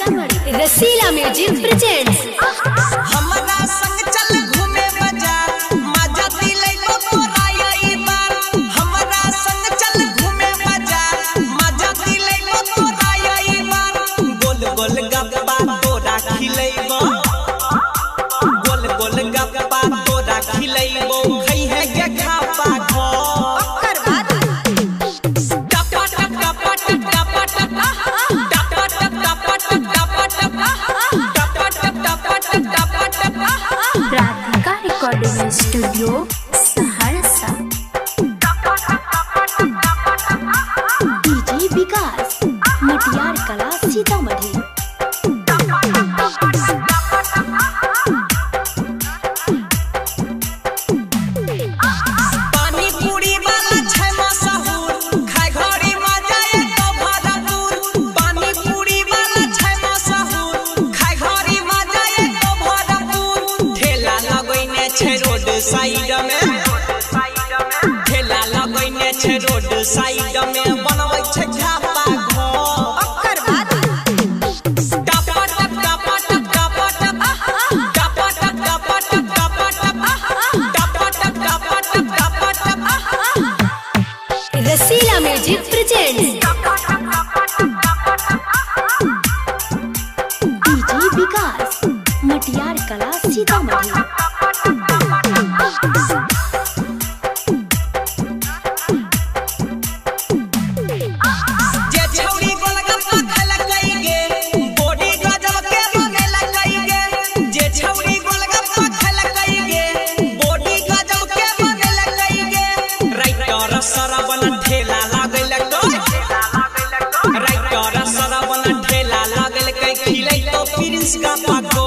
सीतामढ़ी रसीला music presents. हमरा संग चल घूमे बाजार मजा दिलैबो तोरा ई बार। हमरा संग चल घूमे बाजार मजा दिलैबो तोरा ई बार। गोल गोल गप्पा तोरा खिलैबो, गोल गोल गप्पा तोरा खिलैबो। खइहे के खापा घर ओकर बाद टपा टप टपा टप टपा टप टपा टप टपा टप टपा टप। Radhika recording studio Saharsa. DJ Vikas Matiyar Kala Sitamarhi. पानी पूरी वाला छै मशहूर, खाय घड़ी मजा एतो भरपूर। पानी पूरी वाला छै मशहूर, खाय घड़ी मजा एतो भरपूर। ठेला लगैने छै रोड साइड में, ठेला लगैने छै रोड साइड में। बनबै छै झापा घर ओकर बाद टपा टप टपा टप टपा टप टपा टप टपा टप टपा टप टपा टप टपा टप। रसीला music presents. DJ Vikas Matiyar Kala Sitamarhi. जे छौरी गोलगप्पा खेलकै गे बॉडी गजब के बनेलकै गे। जे छौरी गोलगप्पा खेलकै गे बॉडी गजब के बनेलकै गे। राइटर सरवन ठेला लागलकै, राइटर सरवन ठेला लागलकै। खिलै तो प्रिंस का पाको